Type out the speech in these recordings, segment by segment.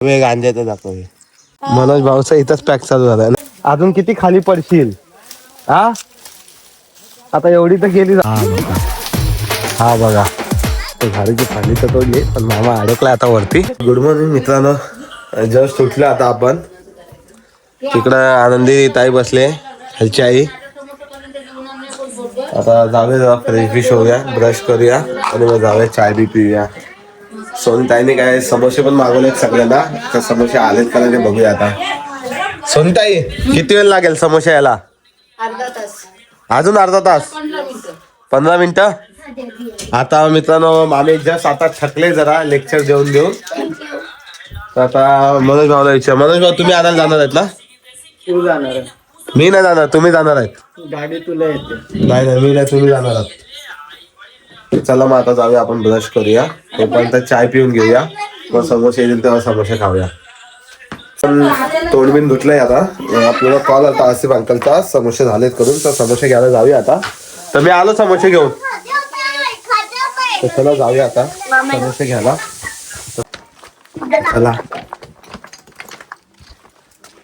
गांजाचं दाखव. मनोज भाऊचा इथंच पॅक चालू झालाय. अजून किती खाली पडशील हा. आता एवढी तर गेली. हा बघा झाडीची फांदी तर तोडली पण मामा अडकला आता वरती. गुड मॉर्निंग मित्रांनो. जस्ट उठलो आता आपण. तिकडं आनंदी ताई बसले ह्याची आई. आता जाऊया जरा फ्रेश बिश होऊया ब्रश करूया आणि मग जाऊया चाय बी पिऊया. सोनताईने काय समोसे पण मागवलेत सगळ्यांना. तर समोसे आलेत का नाही ते बघूया आता. सोनताई किती वेळ लागेल समोसे यायला. अर्धा तास. अजून अर्धा तास. 15 मिनिटं. आता मित्रांनो मामी जस्ट आता थकले जरा लेक्चर देऊन देऊन. तर आता मनोज भाऊला विचार. मनोज भाऊ तुम्ही आणायला जाणार आहेत ना. तू जाणार आहे. मी नाही जाणार तुम्ही जाणार आहेत. गाडी तुला येते. नाही मी नाही तुम्ही जाणार आहात. चला मग आता जाऊया आपण ब्रश करूया. तोपर्यंत चाय पिऊन घेऊया. मग समोसे येतील तेव्हा समोसे खाऊया. पण तोंडबिन धुतलंय आता. आपल्याला कॉल आता आसिफ अंकलचा समोसे झालेत करून तर समोसे घ्यायला जाऊया आता. तर मी आलो समोसे घेऊन. तर चला जाऊया आता समोसे घ्यायला. चला.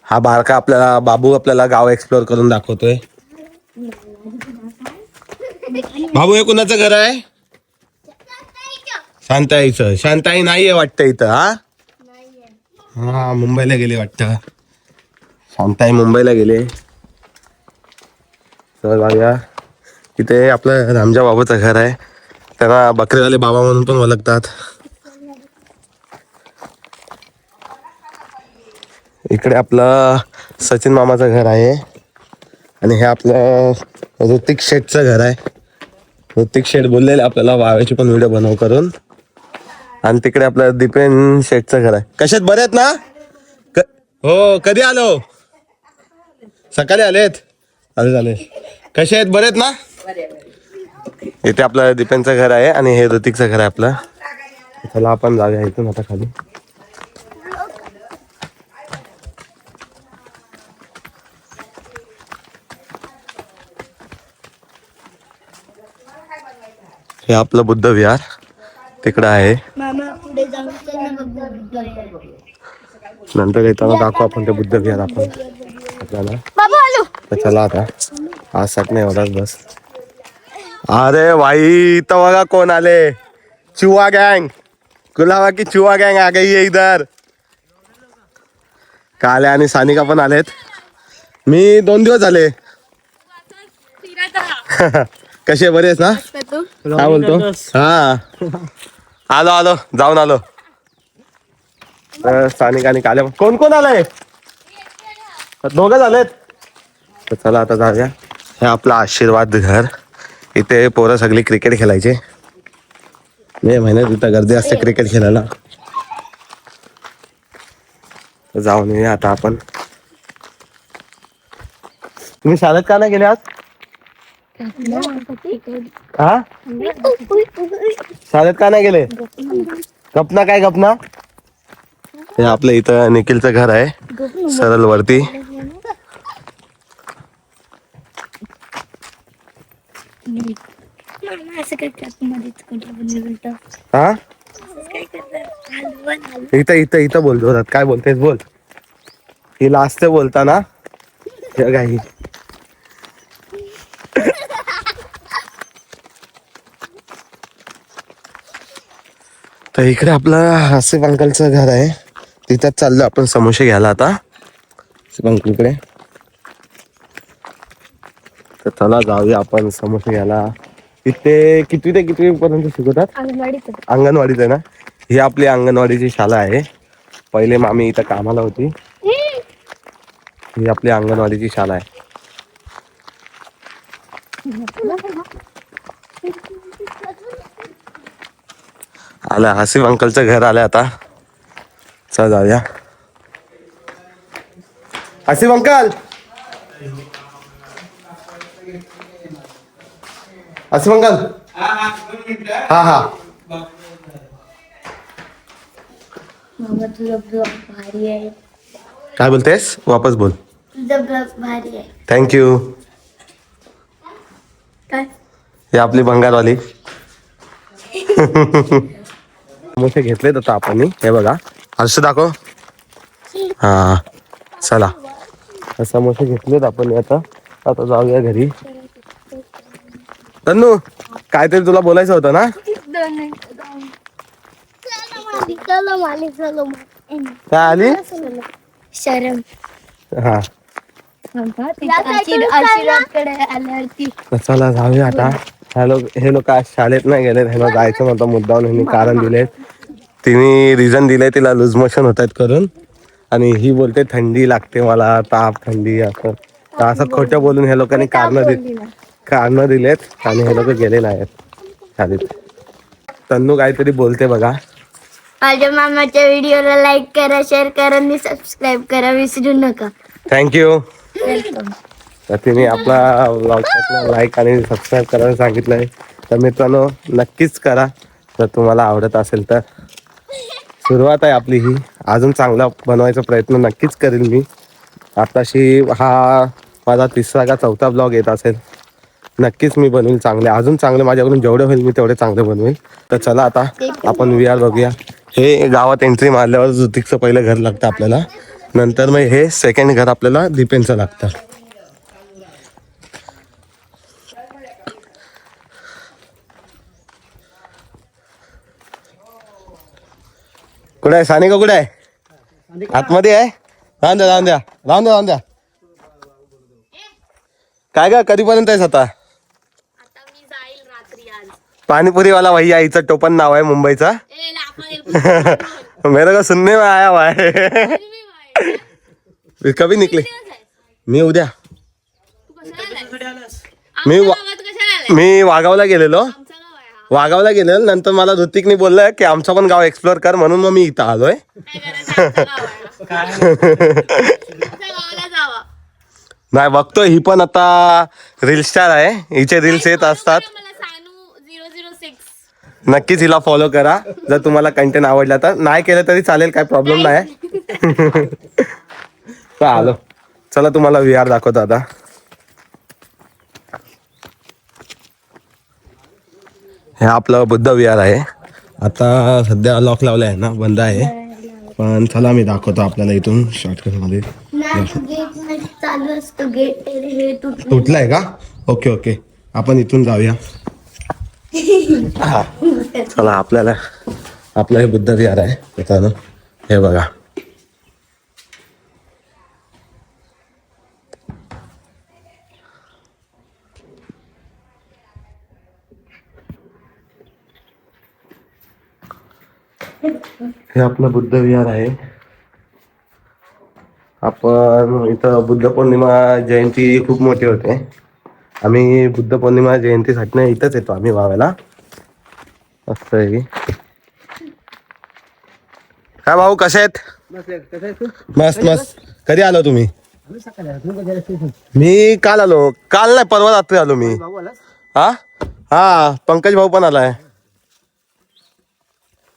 हा बारका आपल्याला बाबू आपल्याला गाव एक्सप्लोर करून दाखवतोय. बाबू हे कुणाचं घर आहे. शांताईचं. शांताई नाहीये वाटतं इथं. हा मुंबईला गेले वाटतं. शांताई मुंबईला गेले. तर जाऊया. इथे आपलं रामजा बाबूचं घर आहे. त्यांना बकरीवाले बाबा म्हणून पण ओळखतात. इकडे आपलं सचिन मामाचं घर आहे. आणि हे आपलं ऋतिक शेठचं घर आहे. ऋतिक शेठ बोललेले आपल्याला वाव्याची पण व्हिडिओ बनव करून. आणि तिकडे आपलं दीपेन शेठचं घर आहे. कशात बरे आहेत ना. हो कधी आलो. सकाळी आलेत. अरे झाले. कसे आहेत बरे आहेत ना. इथे आपलं दीपेनचं घर आहे आणि हे ऋतिकचं घर आहे आपलं. चला आपण जाऊया इथून आता खाली. हे आपलं बुद्ध विहार तिकडं आहे. नंतर येताना दाखवू आपण ते बुद्ध विहार आपण आपल्याला. तर चला आता आज साथ नाही होणार बस. अरे भाई इथं बघा कोण आले. चुहा गँग. गुलाबा की चुहा गँग आ गई है इधर. काले आणि सानिका पण आलेत. मी 2 दिवस झाले. कसे बरे आहेस ना. काय बोलतो. हा आलो आलो जाऊन आलो. सानिका आणि काले कोण कोण आलंय. 2 झालेत. तर चला आता जाऊया. हे आपलं आशीर्वाद घर. इथे पोरं सगळी क्रिकेट खेळायचे. मे महिन्यात इथं गर्दी असते क्रिकेट खेळायला. जाऊन येऊया आता आपण. तुम्ही शाळेत का नाही गेले आज. हा शाळेत का नाही गेले. गपना काय गपना. हे आपलं इथं निखिलचं घर आहे सरळ वरती. हा इथं इथं इथं बोल जोरात. काय बोलतेस बोल. हिला असते बोलताना काही. तर इकडे आपलं आसिफ अंकलचं घर आहे. तिथंच चाललो आपण समोसे घ्यायला आता आसिफ अंकलकडे. तर चला जाऊया आपण समोसे घ्यायला. इथे कितवी ते कितवी पर्यंत शिकवतात. अंगणवाडीत आहे ना. ही आपली अंगणवाडीची शाळा आहे. पहिले मामी इथं कामाला होती. ही आपली अंगणवाडीची शाळा आहे. आलं आसिफ अंकलचं घर आलं आता. चल जाऊया. आसिफ अंकल. आसिफ अंकल. हा हा तुझा ब्लॉग भारी आहे. काय बोलतेस वापस बोल. तुझा ब्लॉग भारी आहे. थँक्यू. काय हे आपली भंगारवाली. समोसे घेतलेत आता आपण. हे बघा हर्ष दाखव. हा चला समोसे घेतलेत आपण आता आता जाऊया घरी. तन्नू काहीतरी तुला बोलायचं होतं ना. काय आली शरम हा चला जाऊया आता. हे लोक आज शाळेत नाही गेलेत. ह्याला जायचं नव्हतं मुद्दाम ह्यांनी कारण दिलेत. तिने रिझन दिले तिला लूज मोशन होत आहेत करून आणि ही बोलते थंडी लागते मला ताप थंडी असं तर असं खोटं बोलून ह्या लोकांनी कारण दिलेत आणि हे लोक गेले नाहीत शाळेत. तन्नू काहीतरी बोलते बघा. माझ्या मामाच्या व्हिडिओला लाईक करा शेअर करा आणि सबस्क्राईब करा विसरू नका. थँक्यू. वेलकम. तर तिने आपला व्लॉगला लाईक आणि सबस्क्राईब करायला सांगितलंय. तर मित्रांनो नक्कीच करा जर तुम्हाला आवडत असेल तर. सुरुवात आहे आपली ही. अजून चांगला बनवायचा प्रयत्न नक्कीच करेल मी. आताशी हा माझा 3रा का 4था ब्लॉग येत असेल. नक्कीच मी बनवेल चांगले अजून चांगले माझ्याकडून जेवढे होईल मी तेवढे चांगले बनवेल. तर चला आता आपण VR बघूया. हे गावात एंट्री मारल्यावर जुतिकचं पहिलं घर लागतं आपल्याला. नंतर मग हे सेकंड घर आपल्याला दीपेनचं लागतं. कुठे आहे सानिका कुठे आहे आतमध्ये आहे. राहून द्या. काय ग कधीपर्यंत आहेस आता. पाणीपुरीवाला भैया आईचं टोपण नाव आहे मुंबईचा. मेरे को सुनने में आया हुआ है. कभी निकले मी उद्या मी वागावला गेलेलो नंतर मला ऋतिकने बोललं की आमचं पण गाव एक्सप्लोर कर म्हणून मग मी इथं आलोय. नाही बघतो ही पण आता रील स्टार आहे. हिचे रील्स येत असतात. नक्कीच हिला फॉलो करा जर तुम्हाला कंटेंट आवडला तर. नाही केलं तरी चालेल काय प्रॉब्लेम नाही. आलो चला तुम्हाला VR दाखवतो आता. हे आपलं बुद्ध VR आहे. आता सध्या लॉक लावलं आहे ना बंद आहे. पण चला मी दाखवतो आपल्याला इथून शॉर्टकट मध्ये. चालू असतो गेट हे तुटलाय का. ओके आपण इथून जाऊया. चला आपल्याला आपलं हे बुद्ध विहार आहे मित्रांनो. हे बघा हे आपलं बुद्ध विहार आहे. आपण इथं बुद्ध पौर्णिमा जयंती खूप मोठी होते. आम्ही बुद्ध पौर्णिमा जयंतीसाठी ना इथंच येतो आम्ही वावायला. असं आहे. काय भाऊ कसे आहेत. मस्त कधी आलो तुम्ही. मी काल आलो. काल नाही परवा रात्री आलो मी. हा पंकज भाऊ पण आलाय.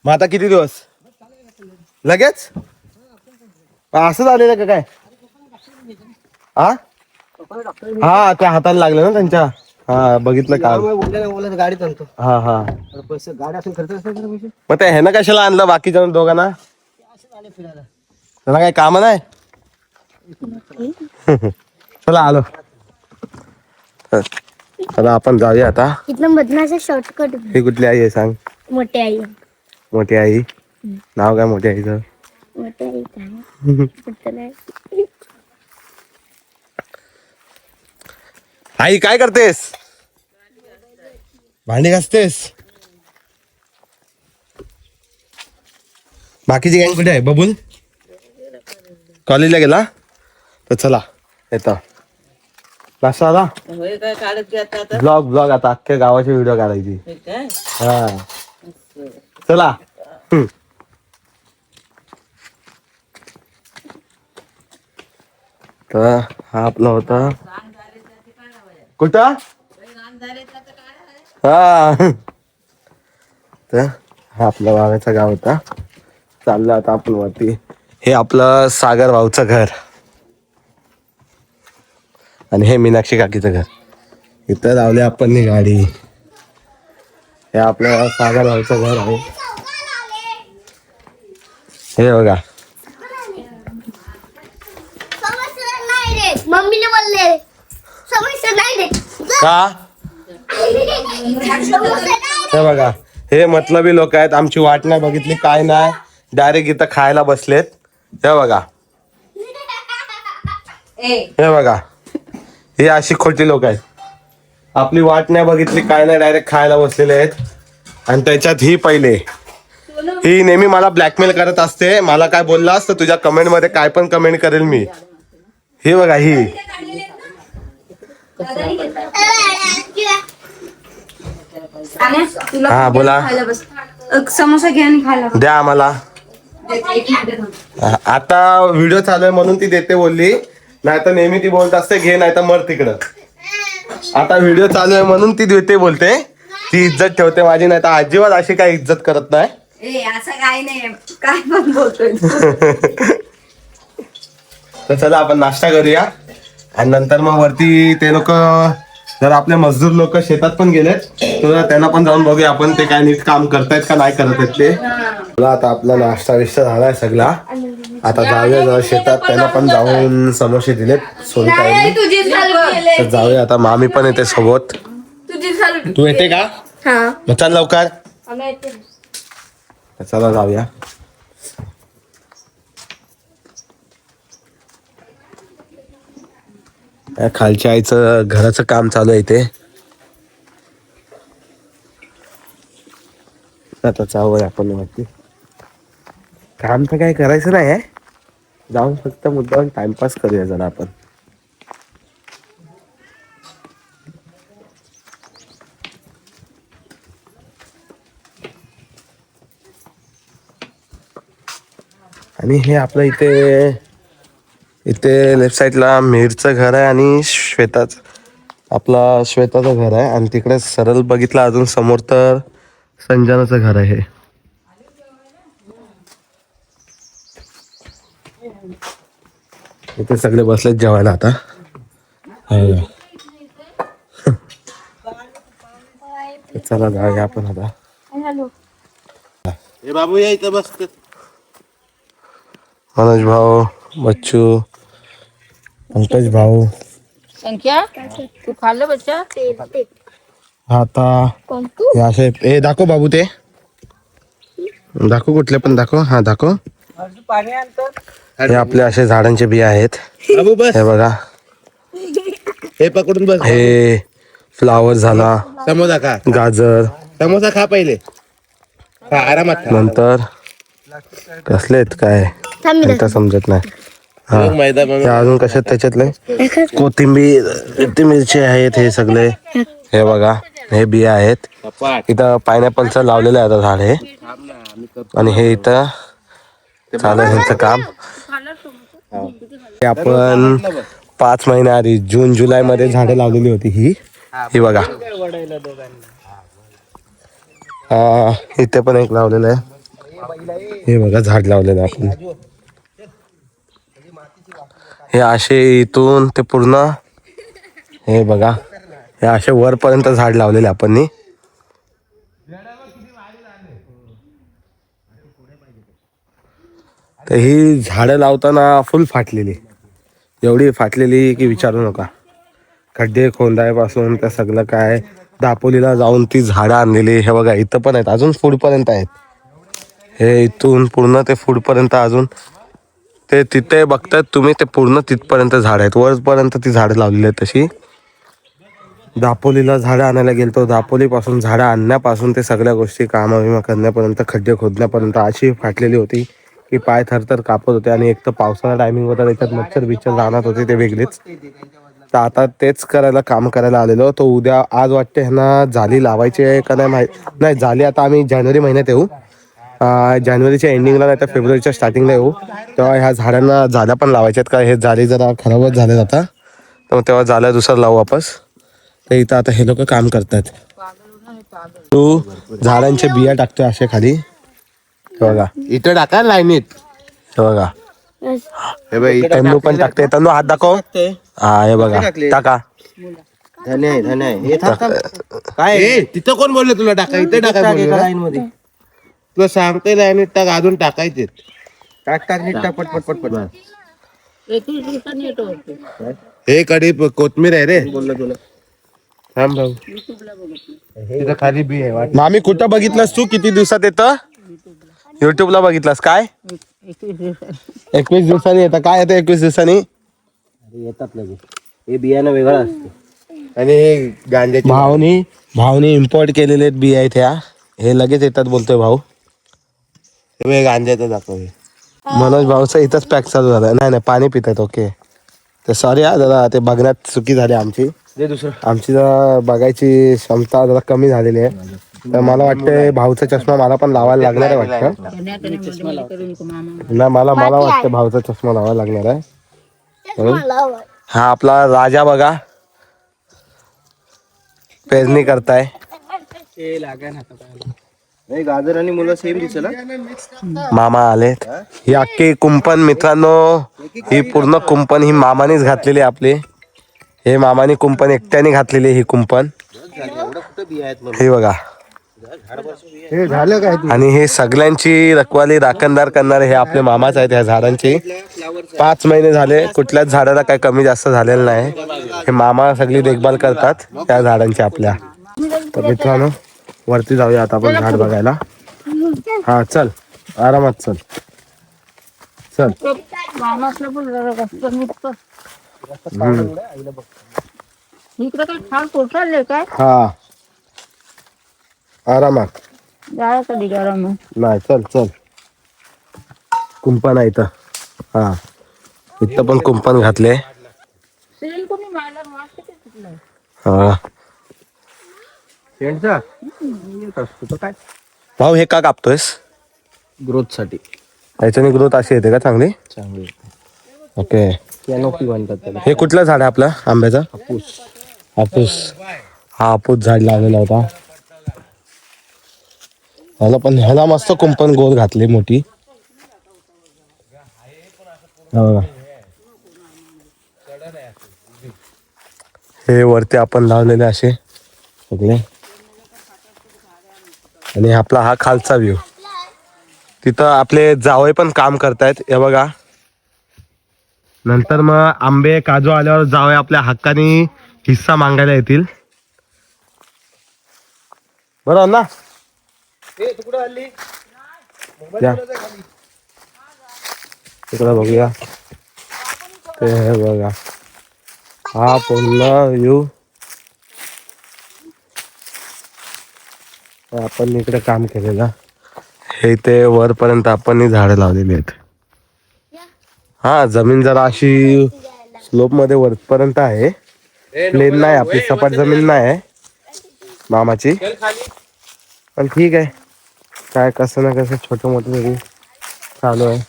मग आता किती दिवस लगेच असं झालेलं का काय. हा त्या हाताला लागलं ना त्यांच्या. हा बघितलं का गाडीत आणतो. हा गाडी असून खर्च मग ते ह्यानं कशाला आणलं बाकीच्या दोघांना. त्यांना काही काम नाही. चला आलो. चला आपण जाऊया आता. इथलं मधनाचा शॉर्टकट. ही कुठली आई आहे सांग. मोठी आई. मोठी आई नाव काय मोठ्या आईचं. मोठी आई काय आई काय करतेस. भांडी घासतेस. बाकीची गँग कुठे आहे. बबुल कॉलेजला गेला. तर चला येतो. नाश्ता आला. ब्लॉग आता अख्ख्या गावाची व्हिडिओ काढायची. हा चला. तर हा आपला होता कुठं. हा तर हा आपला वाव्याचा गाव होता. चाललं आता आपण वरती. हे आपलं सागर भाऊचं घर आणि हे मीनाक्षी काकीचं घर. इथं लावले आपण ही गाडी. हे आपलं सागर भाऊचं घर आहे. हे बघा मम्मीने बोलले समोसा नाही देत का हे बघा हे मतलबी लोक आहेत. आमची वाट नाही बघितली काय नाही डायरेक्ट इथं खायला बसलेत. हे बघा हे बघा ही अशी खोटी लोक आहेत. आपली वाट नाही बघितली काय नाही डायरेक्ट खायला बसलेले आहेत. आणि त्याच्यात ही पहिले ही नेहमी मला ब्लॅकमेल करत असते. मला काय बोललास तर तुझ्या कमेंट मध्ये काय पण कमेंट करेल मी. ही बघा ही हा बोला समोसा घ्या आणि खायला द्या आम्हाला. आता व्हिडिओ चालू आहे म्हणून ती देते बोलली. नाही तर नेहमी ती बोलत असते घे नाही तर मर तिकडं. आता व्हिडिओ चालू आहे म्हणून ती देते बोलते. ती इज्जत ठेवते माझी. नाही तर अजिबात अशी काही इज्जत करत नाही. असं काय नाही काय पण बोलतोय तर चला आपण नाश्ता करूया आणि नंतर मग वरती ते लोक जर आपले मजदूर लोक शेतात पण गेलेत तर त्यांना पण जाऊन बघूया आपण ते काय नीट काम करतायत का नाही करत आहेत ते. चला आता आपला नाश्ता विष्टा झालाय सगळा. आता जाऊया जरा शेतात. त्यांना पण जाऊन समोसे दिलेत सोनताईंनी. तर जाऊया आता. मामी पण येते सोबत. तू येते का मग चल लवकर. चला जाऊया. खालच्या आईचं घराचं काम चालू आहे इथे. आता जाऊया आपण वरती. काम तर काही करायचं नाही आहे. जाऊन फक्त मुद्दाम टाइमपास करूया जरा आपण. आणि हे आपलं इथे लेफ्ट साईडला मिरचं घर आहे आणि श्वेताचं घर आहे. आणि तिकडे सरळ बघितलं अजून समोर तर संजनाचं घर आहे. इथे सगळे बसलेत जेवायला आता. चला जाऊया आपण आता. हे बाबू या इथं बस. मनोज भाऊ, बच्चू, पंकज भाऊ. संख्या तू खाल्लं बच्चा आता हे असे हे दाखव बाबू. ते दाखव कुठले पण दाखव. हा दाखव. हे आपले असे झाडांचे बिया आहेत. बाबू बस. हे बघा हे पकडून बस. हे फ्लावर झाला. समोसा खा. गाजर समोसा खा पहिले. खा आरामात खा. नंतर कसले आहेत काय नंतर समजत नाही. हा मैदा हे अजून कशात त्याच्यातले कोथिंबीर मिरची आहेत. हे सगळे हे बघा हे बिया आहेत. इथं पायनॅपलचं लावलेलं आहे आता झाड हे. आणि हे इथं चालू आहे ह्यांचं काम. हे आपण 5 महिन्या आधी जून जुलै मध्ये झाडं लावलेली होती. ही बघा इथे पण एक लावलेलं आहे. हे बघा झाड लावलेलं आपण. हे असे इथून ते पूर्ण हे बघा हे असे वरपर्यंत झाड लावलेले आपण. तर ही झाडं लावताना फुल फाटलेली. एवढी फाटलेली की विचारू नका. खड्डे खोंदायपासून त्या सगळं काय दापोलीला जाऊन ती झाडं आणलेली. हे बघा इथं पण आहेत अजून पुढपर्यंत आहेत. हे इथून पूर्ण ते पुढपर्यंत अजून ते तिथे बघतात तुम्ही ते पूर्ण तिथपर्यंत झाड आहेत. वरपर्यंत ती झाडं लावलेली आहेत. तशी दापोलीला झाडं आणायला गेलतो. दापोलीपासून झाडं आणण्यापासून ते सगळ्या गोष्टी कामविमा करण्यापर्यंत खड्डे खोदण्यापर्यंत अशी फाटलेली होती की पाय थरथर कापत होते. आणि एक तर पावसाळा टायमिंग होता त्याच्यात मच्छर बिच्छर राहणार होते ते वेगळेच. तर आता तेच काम करायला आलेलो. तो उद्या आज वाटते ह्यांना जाली लावायची आहे का नाही माहीत नाही. जाली आता आम्ही जानेवारी महिन्यात येऊ. जानेवारीच्या एंडिंगला नाही तर फेब्रुवारीच्या स्टार्टिंगला येऊ. तेव्हा ह्या झाडांना जाल्या पण लावायच्या आहेत. का हे झाले जरा खराबच झाले आता. तर मग तेव्हा जाल्या दुसरं लावू वापस. तर इथं आता हे लोक काम करतात. तू झाडांच्या बिया टाकतोय असे खाली. हे बघा इथं टाका लाईनीत. हे बघा हे बाई तन्नू पण टाकते. तन्नू हात दाखव. हा हे बघा टाका. धन्य धन्य. हे काय तिथं कोण बोलले तुला टाका. इथे टाका लाईन मध्ये. तुला सांगते लाईनीत टाक. अजून टाकायचे. टाक टाक नीट टाक पटपट पटपट. हे कढी कोथमीर आहे रे बोललो तुला. थांब भाऊ तिथं खाली बी आहे वाट. मामी कुठं बघितलंस तू किती दिवसात येतं? युट्यूबला बघितलंस काय? 21 दिवसांनी येतं. काय येतं 21 दिवसांनी? येतात लगेच. हे बियाणं वेगळं असतं आणि हे गांजाची भाऊनी इम्पोर्ट केलेले आहेत बिया आहेत ह्या. हे लगेच येतात बोलतोय भाऊ. हे गांजाचं दाखव. मनोज भाऊचा इथंच पॅक चालू झाला. नाही पाणी पितात. ओके तर सॉरी हा दादा, ते बघण्यात चुकी झाली आमची. दुसरं आमची जरा बघायची क्षमता जरा कमी झालेली आहे. तर मला वाटतं भाऊचा चष्मा मला पण लावायला लागणार आहे वाटतं. नाही मला वाटतं भाऊचा चष्मा लावायला लागणार आहे. हा आपला राजा बघा पेरणी करताय. गाजर आणि मुलं सेम दिसलं. मामा आलेत. ही अख्खी कुंपण मित्रांनो, ही पूर्ण कुंपण ही मामानेच घातलेली आपली. हे मामाने कुंपण एकट्याने घातलेली ही कुंपण. हे बघा हे झालं काय आणि हे सगळ्यांची रखवाली राखणदार करणारे हे आपले मामाच आहेत. ह्या झाडांची 5 महिने झाले कुठल्याच झाडाला काही कमी जास्त झालेलं नाही. हे मामा सगळी देखभाल करतात त्या झाडांची आपल्या. तर मित्रांनो वरती जाऊया आता आपण झाड बघायला. हा चल आरामात चल चल. इकडे काय छान कोसळले काय हा आरामात जायचं कधी गरम नाही. चल चल कुंपण आहे इथं. हा इथं पण कुंपण घातले. सेल कोणी मायला वाटतं ते कुठलं हा काय भाऊ हे का कापतोयस? ग्रोथ साठी. याच्याने ग्रोथ अशी येते का चांगली? चांगली ओके. कॅनोपी म्हणतात त्याला. हे कुठलं झाड आहे आपलं आंब्याचं? हापूस. हा हापूस झाड लावलेला होता. ह्याला मस्त कुंपण गोल घातली मोठी. हे वरती आपण लावलेले असे सगळे. आणि आपला हा खालचा व्ह्यू. तिथं आपले जावई पण काम करतायत हे बघा. नंतर मग आंबे काजू आल्यावर जावई आपल्या हक्काने हिस्सा मागायला येतील. बरोबर ना? या. इकडं बघूया. ते बघा हा पूर्ण व्ह्यू. आपण इकडे काम केलेलं. हे ते वरपर्यंत आपण झाडं लावलेली आहेत. हा जमीन जरा अशी स्लोप मध्ये वरपर्यंत आहे. प्लेन नाही आपली सपाट जमीन नाही आहे मामाची. पण ठीक आहे काय कसं ना कसं छोटं मोठं तरी चालू आहे.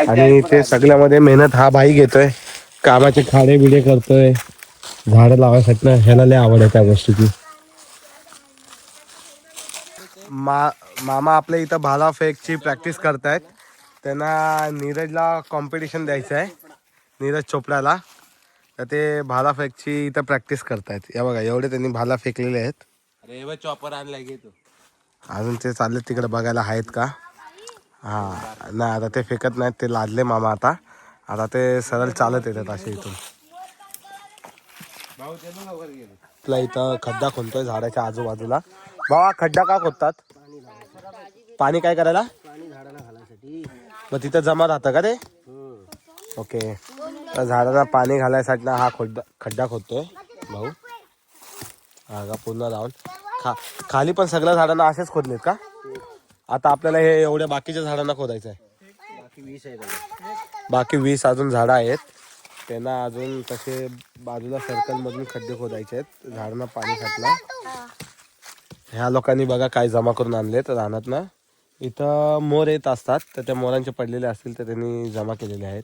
आणि ते सगळ्यामध्ये मेहनत हा भाई घेतोय. कामाचे खाडे बिडे करतोय. झाडं लावायसाठी ना ह्याला लय आवड आहे त्या गोष्टीची. मामा आपल्या इथं भाला फेकची प्रॅक्टिस करतायत. त्यांना नीरजला कॉम्पिटिशन द्यायचं आहे. नीरज चोपडाला. तर ते भाला फेकची इथं प्रॅक्टिस करतायत. या बघा एवढे त्यांनी भाला फेकलेले आहेत. अरे चॉपर आणलाय घेतो. अजून ते चालले तिकडे बघायला आहेत का. हा नाही आता ते फेकत नाहीत. ते लादले मामा आता. आता ते सरळ चालत येतात असे इथून. आपल्या इथं खड्डा खोदतोय झाडाच्या आजूबाजूला. बाबा खड्डा का खोदतात? पाणी काय करायला? मग तिथं जमा राहतं का ते? ओके. तर झाडाला पाणी घालायसाठी ना हा खड्डा खोदतोय भाऊ. हा का पूर्ण लावून खाली पण सगळ्या झाडांना असेच खोदलेत का? आता आपल्याला हे एवढ्या बाकीच्या झाडांना खोदायचं आहे. बाकी 20 अजून झाडं आहेत. त्यांना अजून तसे बाजूला सर्कल मधून खड्डे खोदायचे आहेत. झाडांना पाणी घातला. ह्या लोकांनी बघा काय जमा करून आणलेत रानात ना. इथं मोर येत असतात तर त्या मोरांचे पडलेले असतील तर त्यांनी जमा केलेले आहेत.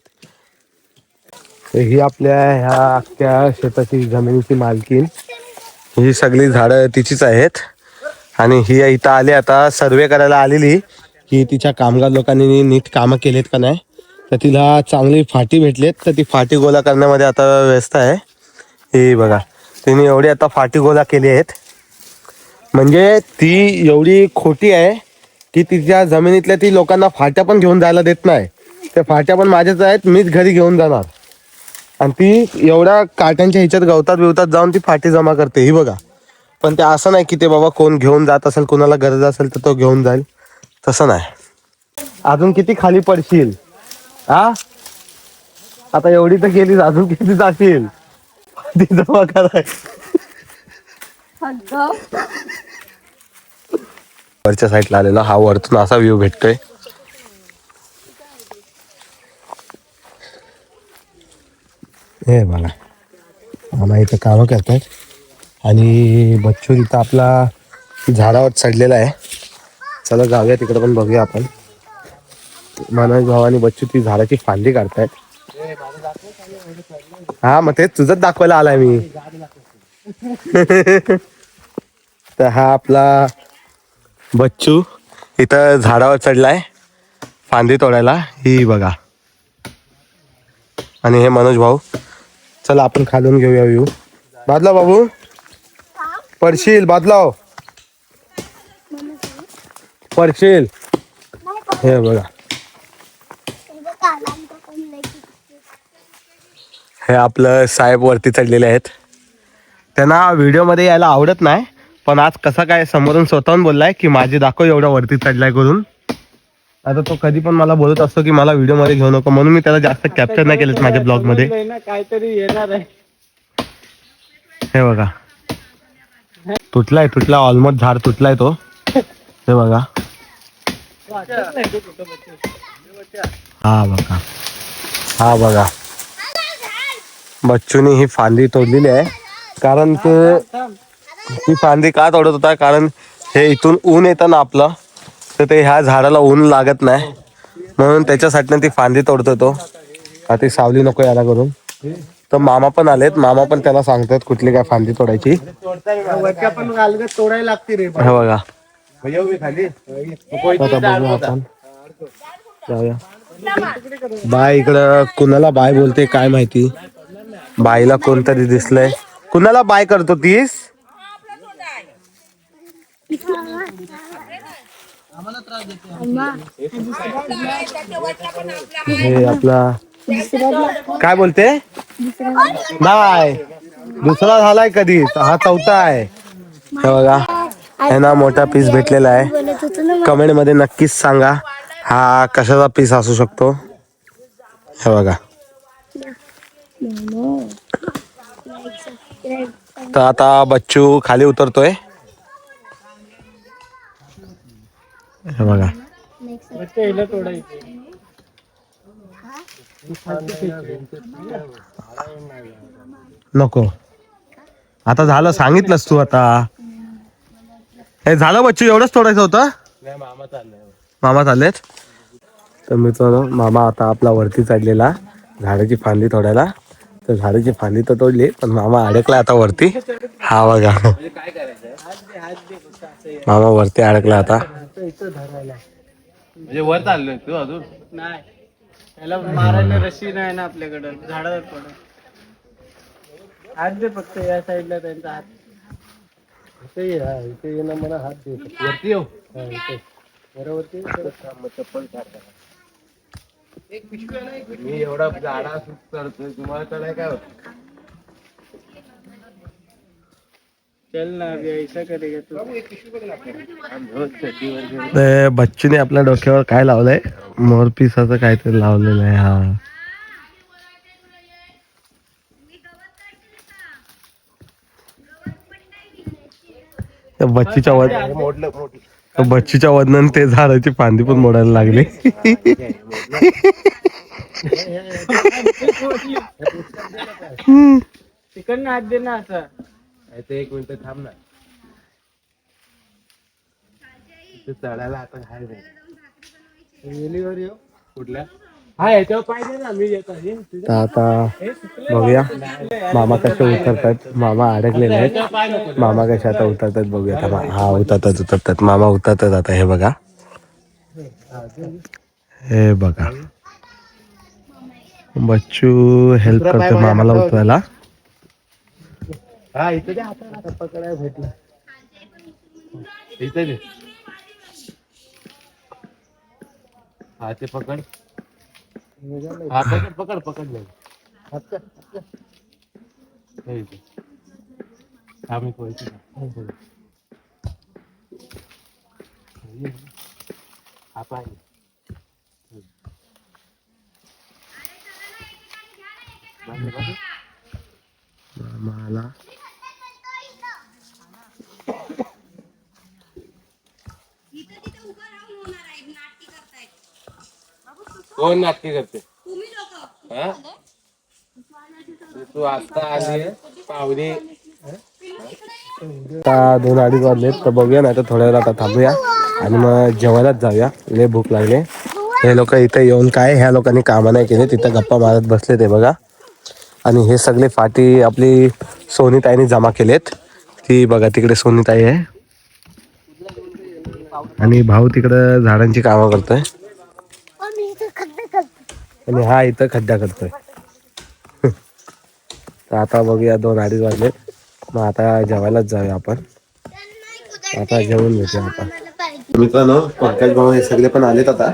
ही आपल्या ह्या अख्ख्या शेताची जमिनीची मालकीन. ही सगळी झाडं तिचीच आहेत. आणि ही इथं आली आता सर्वे करायला आलेली की तिच्या कामगार लोकांनी नीट कामं केलेत का नाही. तर तिला चांगली फाटी भेटलेत तर ती फाटी गोळा करण्यामध्ये आता व्यस्त आहे. हे बघा तिने एवढी आता फाटी गोळा केली आहेत. म्हणजे ती एवढी खोटी आहे की तिच्या जमिनीतल्या ती लोकांना फाट्या पण घेऊन जायला देत नाही. त्या फाट्या पण माझ्याच आहेत. मीच घरी घेऊन जाणार. आणि ती एवढ्या काट्यांच्या ह्याच्यात गवतात बिवतात जाऊन ती फाटी जमा करते ही बघा. पण ते असं नाही की ते बाबा कोण घेऊन जात असेल, कोणाला गरज असेल तर तो घेऊन जाईल, तसं नाही. अजून किती खाली पडशील हा? आता एवढी तर गेलीस, अजून किती जाशील ती जमा कराय. वरच्या साईडला आलेला हा, वरतून असा व्ह्यू भेटतोय. हे बघा आम्हा इथं कामं करतात आणि बच्चू इथं आपला झाडावर चढलेला आहे. चला जाऊया तिकडे पण बघूया आपण. मनोज भाऊ आणि बच्चू ती झाडाची फांदी काढतायत. हा मग ते तुझंच दाखवायला आलाय मी. तर हा आपला बच्चू इथं झाडावर चढलाय फांदी तोडायला, ही बघा. आणि हे मनोज भाऊ. चला आपण खालून घेऊया व्ह्यू. बादला बाबू पडशील, बादलाव पडशील. हे बघा हे आपलं साहेब वरती चढलेले आहेत. त्यांना व्हिडिओमध्ये यायला आवडत नाही, पण आज कसा काय समोरून स्वतःहून बोललाय की माझी दाखव एवढा वरती चढलाय करून. आता तो कधी पण मला बोलत असतो की मला व्हिडिओ मध्ये घेऊ नको, म्हणून मी त्याला जास्त कॅप्चर नाही केलं माझ्या ब्लॉग मध्ये. काहीतरी येणार आहे. हे बघा तुटला ऑलमोस्ट झाड तुटलाय तो. हे बघा हा बघा बच्चूनी ही फांदी तोडलेली आहे. कारण ती फांदी का तोडत होता, कारण हे इथून ऊन येतं ना आपलं, तर ते ह्या झाडाला ऊन लागत नाही, म्हणून त्याच्यासाठी ती फांदी तोडतो तो. ती सावली नको याला करून. तर मामा पण आलेत, मामा पण त्याला सांगतात कुठली काय फांदी तोडायची. तोडायला लागते रे. हे बघा खाली आता बघू आपण. जाऊया बाय. इकडं कुणाला बाय बोलते काय माहिती. बाईला कोणतरी दिसलंय. कुणाला बाय करतो तीस? हे आपला काय बोलते नाही, दुसरा झालाय कधी, हा चौथा आहे. हे बघा हे ना मोठा पीस भेटलेला आहे. कमेंट मध्ये नक्कीच सांगा हा कशाचा पीस असू शकतो. हे बघा. तर आता बच्चू खाली उतरतोय. हे बघा नको आता झालं, सांगितलंस तू आता. हे झालं बच्चू, एवढंच तोडायचं होतं. मामा चाललेत. तर मित्रांनो मामा आता आपला वरती चढलेला झाडाची फांदी तोडायला. तर झाडाची फांदी तर तोडली, पण मामा अडकला आता वरती. हा बघा मामा वरती अडकला आता. म्हणजे वर चाललोय तू अजून नाही. त्याला मारायला रशी नाही ना आपल्याकडं, झाडावर पड. हात दे फक्त या साईडला त्यांचा हात. इथे येणं मला हात दे. वरती येऊ बरोबरती चप्पल काढता. एक पिशवी आहे ना, मी एवढा झाडा करतोय तुम्हाला चढाय काय होत. चल ना अभी ऐसा करेगा तू. बच्चूने आपल्या डोक्यावर काय लावलंय, मोरपिसाचं काहीतरी लावलेलं आहे. हा बच्चूच्या वदनाने ते झाडाची फांदी पण मोडायला लागली. तिकडनं हात दे ना असं. एक मिनिट थांब ना. चढायला आता हाय वेलीवर येऊ कुठल्या. हा याच्यावर पाहिजे ना मी येतो. आता बघूया मामा कसे उतरतात. मामा अडकलेले आहेत. मामा कसे आता उतरतात बघूया. हा उतरतात मामा उतरतात आता. हे बघा हे बघा बच्चू हेल्प करतो मामाला उतरायला. हा इथे हाताला पकडायला भेटला. इथे दे. हा ते पकड. हा पकड पकड पकड. मामाला कोण नाटके करते हा? तू आता आली पाहुणे आता 2-2:30 वाजलेत तर बघूया, नाही तर थोड्या वेळ आता थांबूया आणि मग जेवायलाच जाऊया. लय भूक लागले. हे लोक इथे येऊन काय ह्या लोकांनी कामं नाही केले, तिथं गप्पा मारत बसले ते बघा. आणि हे सगळे फाटी आपली सोनीताईने जमा केलेत. ती बघा तिकडे सोनीताई आहे आणि भाऊ तिकडं झाडांची कामं करतोय आणि हा इथं खड्डा करतोय. तर आता बघूया 2-2:30 वाजलेत. मग आता जेवायलाच जाऊया आपण. आता जेवून घेऊया आता. मित्रांनो पंकज भाऊ हे सगळे पण आलेत आता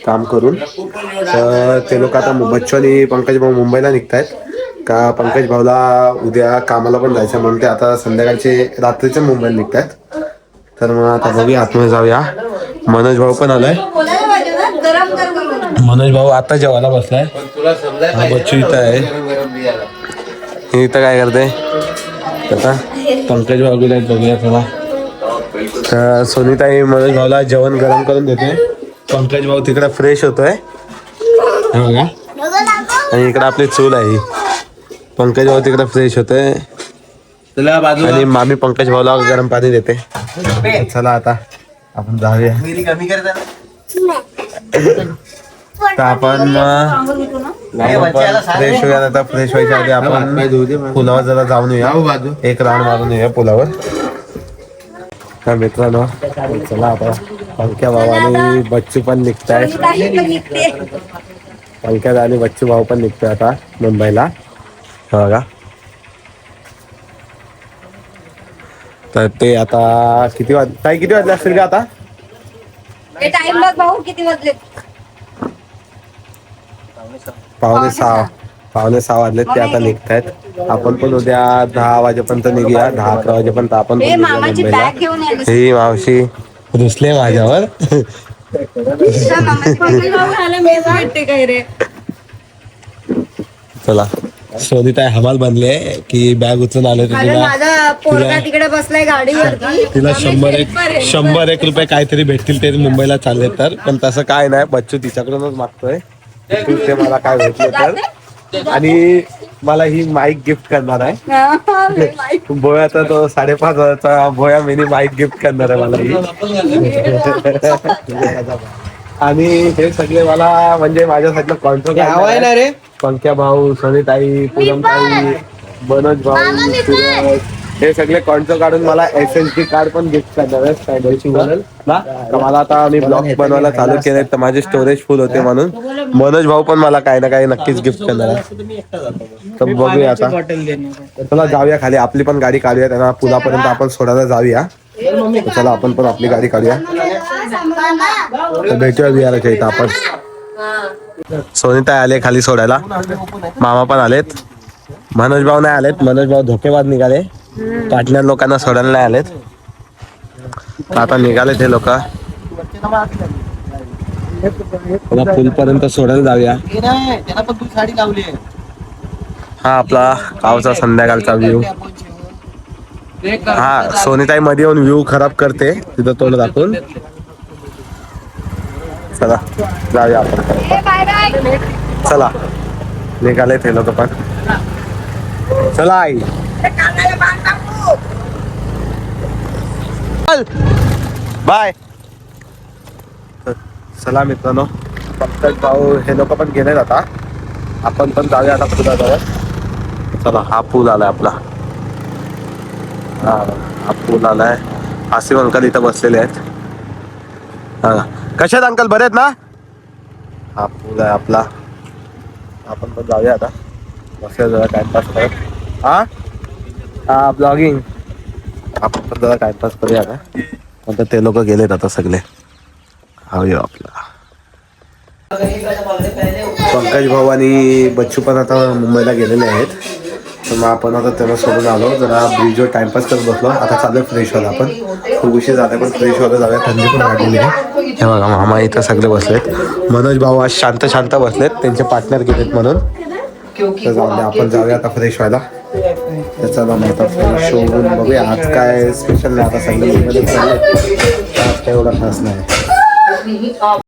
काम करून. तर ते लोक आता बच्चू आणि पंकज भाऊ मुंबईला निघतायत का पंकज भाऊला उद्या कामाला पण जायचं म्हणून ते आता संध्याकाळचे रात्रीचे मुंबईला निघतायत. तर मग आता बघूया आतमध्ये जाऊया. मनोज भाऊ पण आलाय. मनोज भाऊ आता जेवायला बसलाय. तुला समजायला हा बच्चू इथं आहे. हे इथं काय करते आता पंकज भाऊ गेले बघूया थोडा. तर सोनीताई मनोज भाऊला जेवण गरम करून देते. पंकज भाऊ तिकडे फ्रेश होतोय हे बघा. आणि इकडे आपली चूल आहे. पंकज भाऊ तिकडे फ्रेश होतोय तुला बाजू आणि मामी पंकज भाऊला गरम पाणी देते. चला आता आपण जाऊया. तर आपण फ्रेश होऊया. आता फ्रेश व्हायच्या आधी आपण पुलावर जरा जाऊन येऊया. एक राऊंड मारून येऊया पुलावर. हा मित्रांनो चला आता पंक्या भाऊ आणि बच्चू पण निघतायत. पंक्या आणि बच्चू भाऊ पण निघतोय आता मुंबईला बघा. तर ते आता किती वाजले असतील का आता? टाइम बघ भाऊ किती वाजले. 5:45 वाजलेत. ते आता निघतायत. आपण पण उद्या 10 वाजेपर्यंत निघूया. 10-11 वाजेपर्यंत आपण पण निघूया मुंबईला. ही मावशी रुसले माझ्यावर. चला सोनीताई हमाल बनले की बॅग उचलून आले तिकडे बसलाय गाडीवरती. तिला 100 रुपये काहीतरी भेटतील ते मुंबईला चालले तर. पण तसं काय नाही, बच्चू तिच्याकडूनच मागतोय तू ते मला काय भेटलं तर. आणि मला ही माईक गिफ्ट करणार आहे. भोयाचा तो 5,500चा भोया मिनी माईक गिफ्ट करणार आहे मला ही. आणि हे सगळे मला म्हणजे माझ्यासाठी कॉन्ट्रॅक्ट रे. पंक्या भाऊ, सोनीताई, पूनमताई, मनोज भाऊ, सूरज, हे सगळे कॉन्ट्रॅक्ट काढून मला SSD कार्ड पण गिफ्ट करणार आहे. मला आता मी ब्लॉग बनवायला चालू केले तर माझे स्टोरेज फुल होते म्हणून मनोज भाऊ पण मला काही ना काही नक्कीच गिफ्ट करणार आहे. तर बघूया आता. चला जाऊया खाली. आपली पण गाडी काढूया. त्यांना पुलापर्यंत आपण सोडायला जाऊया. चला आपण पण आपली गाडी काढूया. तर भेटूया विहाराच्या इथं आपण. सोनीताई आले खाली सोडायला. मामा पण आलेत. मनोज भाऊ नाही आलेत. मनोज भाऊ धोकेबाज निघाले. पार्टनर लोकांना सोडायला नाही आलेत. आता निघाले ते लोक. पूल पर्यंत सोडायला जाऊया. हा आपला गावचा संध्याकाळचा व्ह्यू. हा सोनीताई मध्ये येऊन व्ह्यू खराब करते तिथं तोंड दाखवून. चला जाऊया आपण. चला निघाले ते लोक पण. चला आई बाय. चला मित्रांनो पंकज भाऊ हे लोक पण गेलेत. आता आपण पण जाऊया आता पुलाजवळ. चला हा पूल आलाय आपला. हा पूल आलाय. आसिफ अंकल इथं बसलेले आहेत. हा कशात अंकल बरे आहेत ना? हा पूल आहे आपला. आपण पण जाऊया आता. बसल्या जरा टाइमपास करत. हा ब्लॉगिंग. आपण पण जरा टाइमपास करूया आता. आता ते लोक गेलेत आता सगळे. हा आपला पंकज भाऊ आणि बच्चू पण आता मुंबईला गेलेले आहेत. तर मग आपण आता त्यांना सोडून आलो. जरा ब्रिजवर टाइमपास करत बसलो. आता चालू फ्रेश व्हायला. आपण खूप उशीर झाला पण फ्रेश व्हायला जाऊया. थंडी पण वाढलेली आहे. हे बघा मामा इथं सगळे बसलेत. मनोज भाऊ आज शांत शांत बसलेत. त्यांचे पार्टनर गेलेत म्हणून. तर जाऊन द्या आपण जाऊया आता फ्रेश व्हायला. तर चला मग आता फ्रेश होऊन बघूया आज काय स्पेशल नाही. आता सगळे मध्ये चालले आज काय एवढा खास नाही.